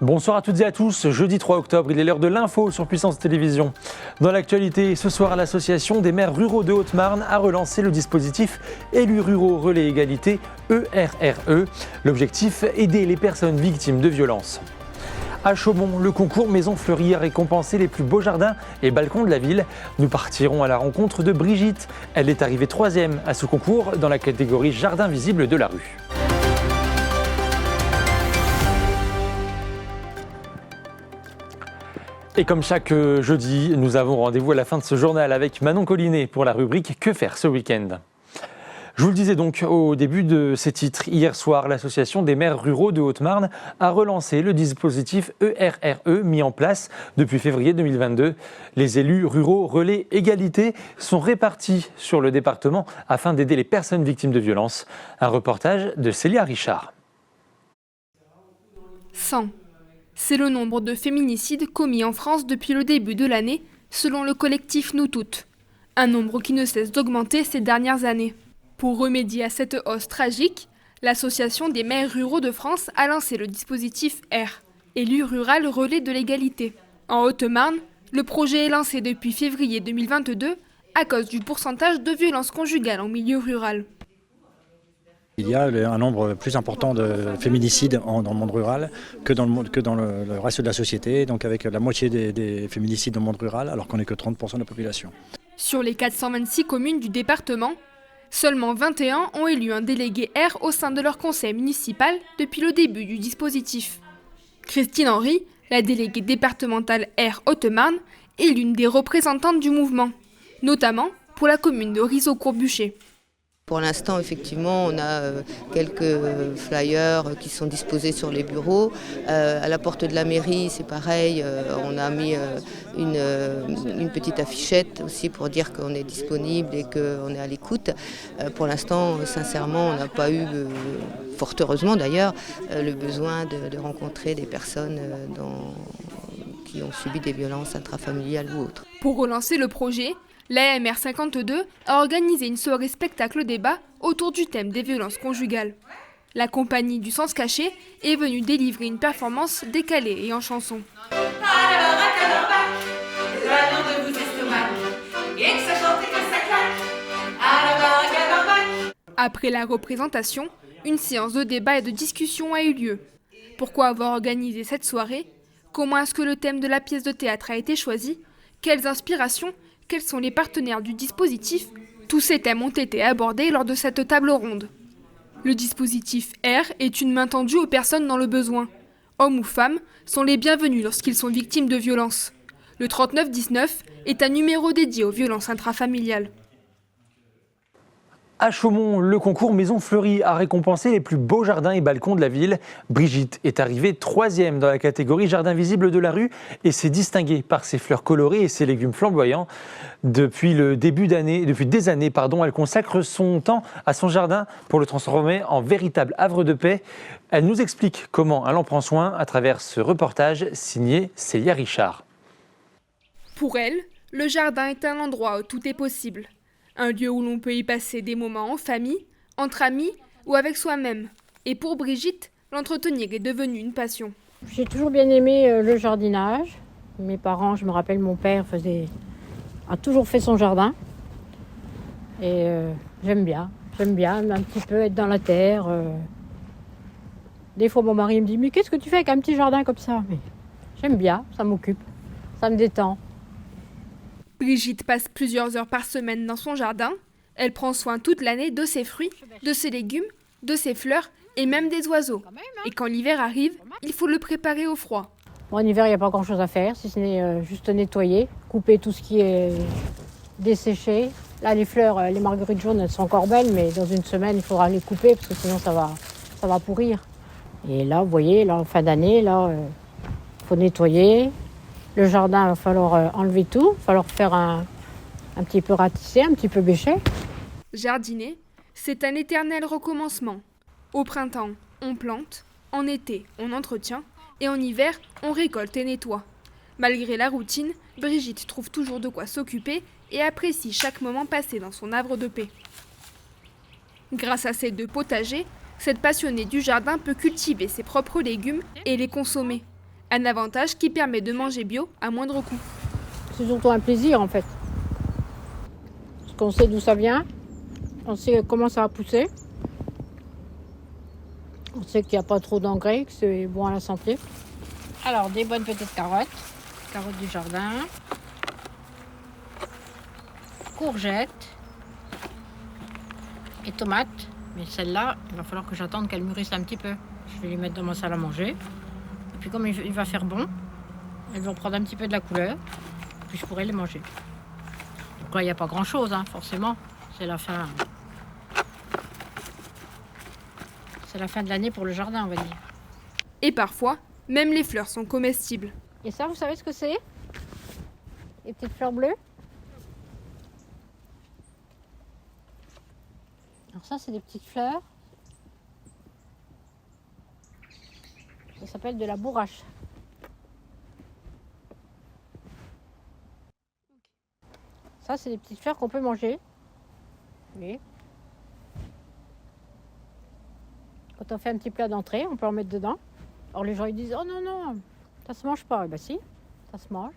Bonsoir à toutes et à tous, jeudi 3 octobre, il est l'heure de l'info sur Puissance Télévisions. Dans l'actualité, ce soir, l'association des maires ruraux de Haute-Marne a relancé le dispositif Élus ruraux relais égalité ERRE. L'objectif, aider les personnes victimes de violences. À Chaumont, le concours Maison Fleurie a récompensé les plus beaux jardins et balcons de la ville. Nous partirons à la rencontre de Brigitte. Elle est arrivée 3e à ce concours dans la catégorie Jardin visible de la rue. Et comme chaque jeudi, nous avons rendez-vous à la fin de ce journal avec Manon Collinet pour la rubrique Que faire ce week-end ? Je vous le disais donc au début de ces titres, hier soir, l'association des maires ruraux de Haute-Marne a relancé le dispositif ERRE mis en place depuis février 2022. Les élus ruraux relais égalité sont répartis sur le département afin d'aider les personnes victimes de violences. Un reportage de Célia Richard. 100. C'est le nombre de féminicides commis en France depuis le début de l'année, selon le collectif Nous Toutes. Un nombre qui ne cesse d'augmenter ces dernières années. Pour remédier à cette hausse tragique, l'Association des maires ruraux de France a lancé le dispositif R, élu rural relais de l'égalité. En Haute-Marne, le projet est lancé depuis février 2022 à cause du pourcentage de violences conjugales en milieu rural. Il y a un nombre plus important de féminicides dans le monde rural que dans le reste de la société, donc avec la moitié des féminicides dans le monde rural, alors qu'on n'est que 30% de la population. Sur les 426 communes du département, seulement 21 ont élu un délégué R au sein de leur conseil municipal depuis le début du dispositif. Christine Henry, la déléguée départementale R Haute-Marne, est l'une des représentantes du mouvement, notamment pour la commune de Rizot-Courbuchet. Pour l'instant, effectivement, on a quelques flyers qui sont disposés sur les bureaux. À la porte de la mairie, c'est pareil, on a mis une petite affichette aussi pour dire qu'on est disponible et qu'on est à l'écoute. Pour l'instant, sincèrement, on n'a pas eu, fort heureusement d'ailleurs, le besoin de rencontrer des personnes qui ont subi des violences intrafamiliales ou autres. Pour relancer le projet, l'AMR 52 a organisé une soirée spectacle-débat autour du thème des violences conjugales. La compagnie du Sens Caché est venue délivrer une performance décalée et en chanson. Après la représentation, une séance de débat et de discussion a eu lieu. Pourquoi avoir organisé cette soirée ? Comment est-ce que le thème de la pièce de théâtre a été choisi ? Quelles inspirations ? Quels sont les partenaires du dispositif ? Tous ces thèmes ont été abordés lors de cette table ronde. Le dispositif R est une main tendue aux personnes dans le besoin. Hommes ou femmes sont les bienvenus lorsqu'ils sont victimes de violences. Le 3919 est un numéro dédié aux violences intrafamiliales. À Chaumont, le concours Maison Fleurie a récompensé les plus beaux jardins et balcons de la ville. Brigitte est arrivée 3e dans la catégorie Jardin visible de la rue et s'est distinguée par ses fleurs colorées et ses légumes flamboyants. Depuis des années, elle consacre son temps à son jardin pour le transformer en véritable havre de paix. Elle nous explique comment elle en prend soin à travers ce reportage signé Célia Richard. Pour elle, le jardin est un endroit où tout est possible. Un lieu où l'on peut y passer des moments en famille, entre amis ou avec soi-même. Et pour Brigitte, l'entretenir est devenu une passion. J'ai toujours bien aimé le jardinage. Mes parents, je me rappelle, mon père a toujours fait son jardin. Et j'aime bien un petit peu être dans la terre. Des fois, mon mari me dit « Mais qu'est-ce que tu fais avec un petit jardin comme ça ?» Mais j'aime bien, ça m'occupe, ça me détend. Brigitte passe plusieurs heures par semaine dans son jardin. Elle prend soin toute l'année de ses fruits, de ses légumes, de ses fleurs et même des oiseaux. Et quand l'hiver arrive, il faut le préparer au froid. En hiver, il n'y a pas grand-chose à faire, si ce n'est juste nettoyer, couper tout ce qui est desséché. Là, les fleurs, les marguerites jaunes, elles sont encore belles, mais dans une semaine, il faudra les couper parce que sinon, ça va pourrir. Et là, vous voyez, là, en fin d'année, il faut nettoyer. Le jardin, il va falloir enlever tout, il va falloir faire un petit peu ratisser, un petit peu bêcher. Jardiner, c'est un éternel recommencement. Au printemps, on plante, en été, on entretient, et en hiver, on récolte et nettoie. Malgré la routine, Brigitte trouve toujours de quoi s'occuper et apprécie chaque moment passé dans son havre de paix. Grâce à ces 2 potagers, cette passionnée du jardin peut cultiver ses propres légumes et les consommer. Un avantage qui permet de manger bio à moindre coût. C'est surtout un plaisir en fait. Parce qu'on sait d'où ça vient, on sait comment ça va pousser. On sait qu'il n'y a pas trop d'engrais, que c'est bon à la santé. Alors, des bonnes petites carottes du jardin, courgettes et tomates. Mais celle-là, il va falloir que j'attende qu'elle mûrisse un petit peu. Je vais les mettre dans ma salle à manger. Et puis comme il va faire bon, elles vont prendre un petit peu de la couleur. Puis je pourrai les manger. Donc là, il n'y a pas grand-chose, hein, forcément. C'est la fin. C'est la fin de l'année pour le jardin, on va dire. Et parfois, même les fleurs sont comestibles. Et ça, vous savez ce que c'est? Les petites fleurs bleues. Alors ça, c'est des petites fleurs. Ça s'appelle de la bourrache. Ça, c'est des petites fleurs qu'on peut manger. Oui. Quand on fait un petit plat d'entrée, on peut en mettre dedans. Alors les gens ils disent « Oh non, non, ça se mange pas ». Eh bien si, ça se mange.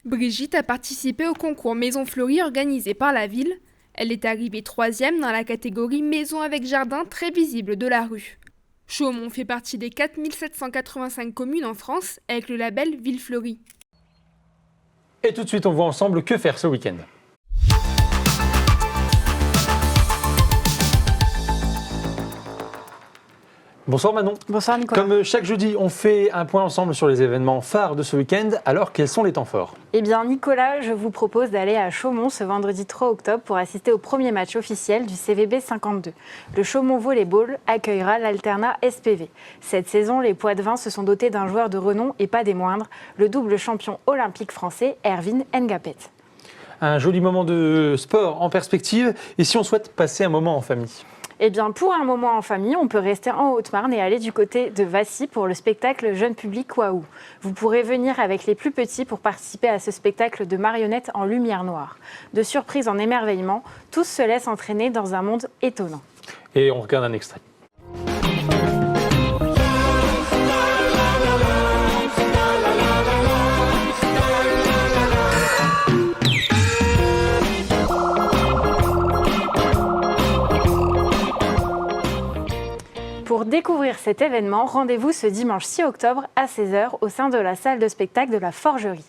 Brigitte a participé au concours Maison Fleurie organisé par la ville. Elle est arrivée 3e dans la catégorie Maison avec jardin très visible de la rue. Chaumont fait partie des 4785 communes en France avec le label Ville Fleurie. Et tout de suite, on voit ensemble que faire ce week-end. Bonsoir Manon. Bonsoir Nicolas. Comme chaque jeudi, on fait un point ensemble sur les événements phares de ce week-end. Alors, quels sont les temps forts? Eh bien Nicolas, je vous propose d'aller à Chaumont ce vendredi 3 octobre pour assister au premier match officiel du CVB 52. Le Chaumont Volleyball accueillera l'Alternat SPV. Cette saison, les Poitevins se sont dotés d'un joueur de renom et pas des moindres, le double champion olympique français Erwin Ngapet. Un joli moment de sport en perspective. Et si on souhaite passer un moment en famille? Eh bien, pour un moment en famille, on peut rester en Haute-Marne et aller du côté de Vassy pour le spectacle Jeune Public Waouh. Vous pourrez venir avec les plus petits pour participer à ce spectacle de marionnettes en lumière noire. De surprise en émerveillement, tous se laissent entraîner dans un monde étonnant. Et on regarde un extrait. Pour découvrir cet événement, rendez-vous ce dimanche 6 octobre à 16h au sein de la salle de spectacle de la Forgerie.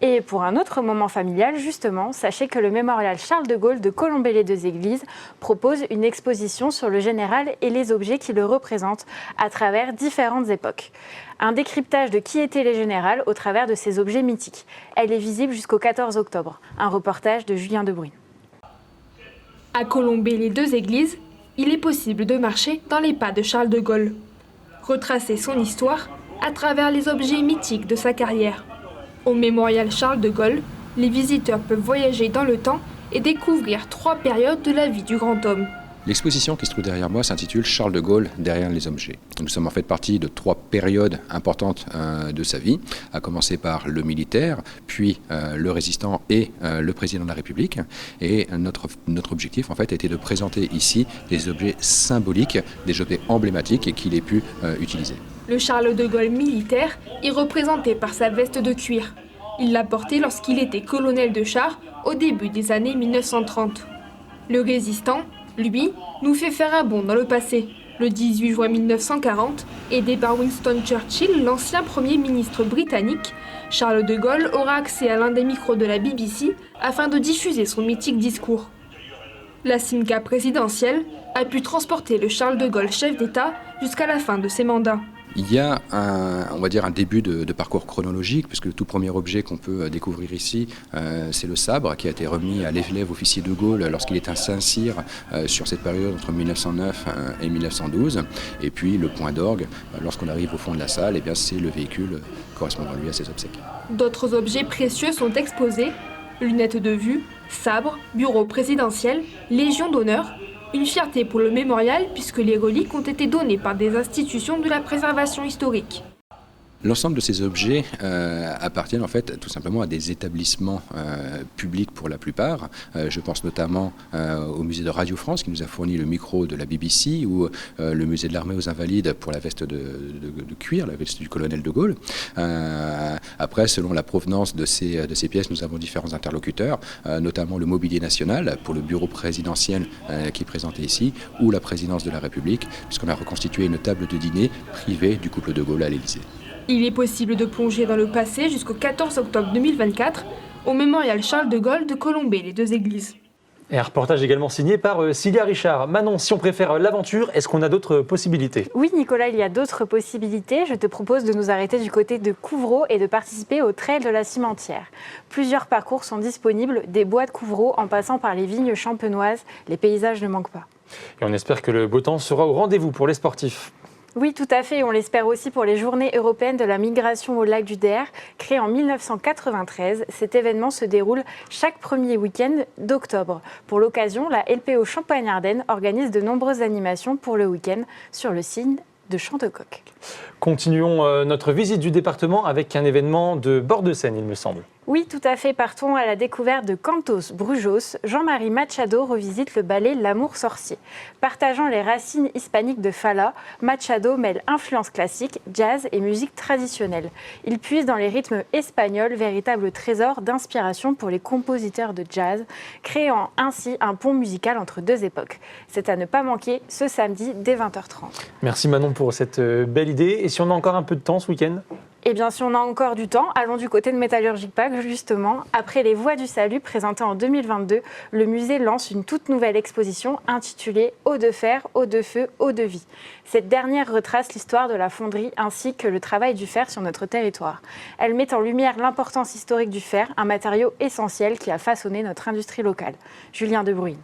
Et pour un autre moment familial, justement, sachez que le mémorial Charles de Gaulle de Colombey-les-Deux-Églises propose une exposition sur le général et les objets qui le représentent à travers différentes époques. Un décryptage de qui étaient les généraux au travers de ces objets mythiques. Elle est visible jusqu'au 14 octobre. Un reportage de Julien Debrune. À Colombey-les-Deux-Églises, il est possible de marcher dans les pas de Charles de Gaulle. Retracer son histoire à travers les objets mythiques de sa carrière. Au mémorial Charles de Gaulle, les visiteurs peuvent voyager dans le temps et découvrir 3 périodes de la vie du grand homme. L'exposition qui se trouve derrière moi s'intitule Charles de Gaulle derrière les objets. Nous sommes en fait partie de 3 périodes importantes de sa vie, à commencer par le militaire, puis le résistant et le président de la République. Et notre objectif en fait était de présenter ici des objets symboliques, des objets emblématiques qu'il ait pu utiliser. Le Charles de Gaulle militaire est représenté par sa veste de cuir. Il l'a portée lorsqu'il était colonel de char au début des années 1930. Le résistant, lui, nous fait faire un bond dans le passé. Le 18 juin 1940, aidé par Winston Churchill, l'ancien Premier ministre britannique, Charles de Gaulle aura accès à l'un des micros de la BBC afin de diffuser son mythique discours. La Simca présidentielle a pu transporter le Charles de Gaulle chef d'État jusqu'à la fin de ses mandats. Il y a un début de parcours chronologique, puisque le tout premier objet qu'on peut découvrir ici, c'est le sabre qui a été remis à l'élève officier de Gaulle lorsqu'il est à Saint-Cyr sur cette période entre 1909 et 1912. Et puis le point d'orgue, lorsqu'on arrive au fond de la salle, c'est le véhicule correspondant lui à ses obsèques. D'autres objets précieux sont exposés, lunettes de vue, sabre, bureau présidentiel, légion d'honneur. Une fierté pour le mémorial puisque les reliques ont été données par des institutions de la préservation historique. L'ensemble de ces objets appartiennent en fait tout simplement à des établissements publics pour la plupart. Je pense notamment au musée de Radio France qui nous a fourni le micro de la BBC ou le musée de l'armée aux Invalides pour la veste de cuir, la veste du colonel de Gaulle. Après, selon la provenance de ces pièces, nous avons différents interlocuteurs, notamment le Mobilier National pour le bureau présidentiel qui est présenté ici, ou la présidence de la République, puisqu'on a reconstitué une table de dîner privée du couple de Gaulle à l'Élysée. Il est possible de plonger dans le passé jusqu'au 14 octobre 2024 au mémorial Charles de Gaulle de Colombey, les deux églises. Et un reportage également signé par Cilia Richard. Manon, si on préfère l'aventure, est-ce qu'on a d'autres possibilités ? Oui Nicolas, il y a d'autres possibilités. Je te propose de nous arrêter du côté de Couvreau et de participer au Trail de la Cimentière. Plusieurs parcours sont disponibles, des bois de Couvreau en passant par les vignes champenoises. Les paysages ne manquent pas. Et on espère que le beau temps sera au rendez-vous pour les sportifs. Oui, tout à fait. On l'espère aussi pour les Journées européennes de la migration au lac du Der. Créé en 1993, cet événement se déroule chaque premier week-end d'octobre. Pour l'occasion, la LPO Champagne-Ardenne organise de nombreuses animations pour le week-end sur le site de Champ-de-Coq. Continuons notre visite du département avec un événement de bord de Seine, il me semble. Oui, tout à fait. Partons à la découverte de Cantos Brujos. Jean-Marie Machado revisite le ballet L'Amour sorcier. Partageant les racines hispaniques de Falla, Machado mêle influences classiques, jazz et musique traditionnelle. Il puise dans les rythmes espagnols, véritable trésor d'inspiration pour les compositeurs de jazz, créant ainsi un pont musical entre deux époques. C'est à ne pas manquer ce samedi dès 20h30. Merci Manon pour cette belle idée. Et si on a encore un peu de temps ce week-end ? Eh bien, si on a encore du temps, allons du côté de Métallurgique Pack, justement. Après les Voix du Salut, présentées en 2022, le musée lance une toute nouvelle exposition intitulée « Eau de fer, eau de feu, eau de vie ». Cette dernière retrace l'histoire de la fonderie ainsi que le travail du fer sur notre territoire. Elle met en lumière l'importance historique du fer, un matériau essentiel qui a façonné notre industrie locale. Julien Debruyne.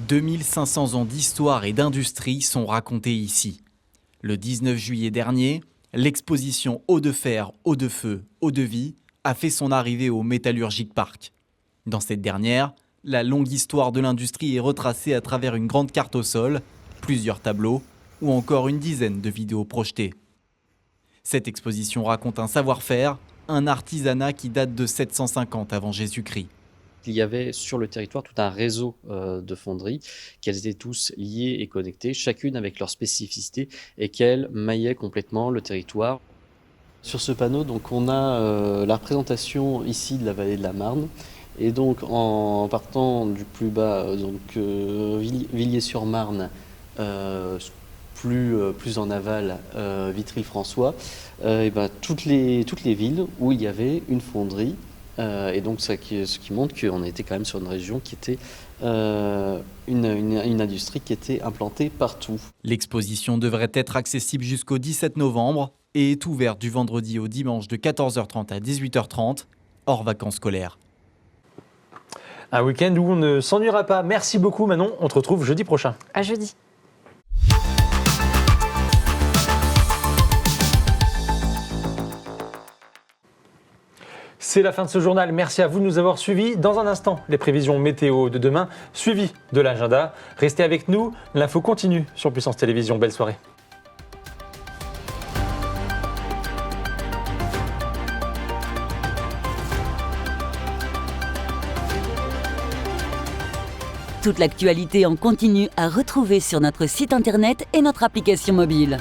2500 ans d'histoire et d'industrie sont racontés ici. Le 19 juillet dernier, l'exposition Eau de fer, eau de feu, eau de vie a fait son arrivée au Métallurgique Park. Dans cette dernière, la longue histoire de l'industrie est retracée à travers une grande carte au sol, plusieurs tableaux ou encore une dizaine de vidéos projetées. Cette exposition raconte un savoir-faire, un artisanat qui date de 750 avant Jésus-Christ. Il y avait sur le territoire tout un réseau de fonderies, qu'elles étaient tous liées et connectées, chacune avec leur spécificité et qu'elles maillaient complètement le territoire. Sur ce panneau, donc, on a la représentation ici de la vallée de la Marne. Et donc en partant du plus bas, Villiers-sur-Marne, plus en aval, Vitry-François, toutes les villes où il y avait une fonderie. Et donc ce qui montre qu'on était quand même sur une région qui était une industrie qui était implantée partout. L'exposition devrait être accessible jusqu'au 17 novembre et est ouverte du vendredi au dimanche de 14h30 à 18h30, hors vacances scolaires. Un week-end où on ne s'ennuiera pas. Merci beaucoup Manon, on te retrouve jeudi prochain. À jeudi. C'est la fin de ce journal. Merci à vous de nous avoir suivis. Dans un instant, les prévisions météo de demain, suivies de l'agenda. Restez avec nous, l'info continue sur Puissance Télévisions. Belle soirée. Toute l'actualité en continu à retrouver sur notre site internet et notre application mobile.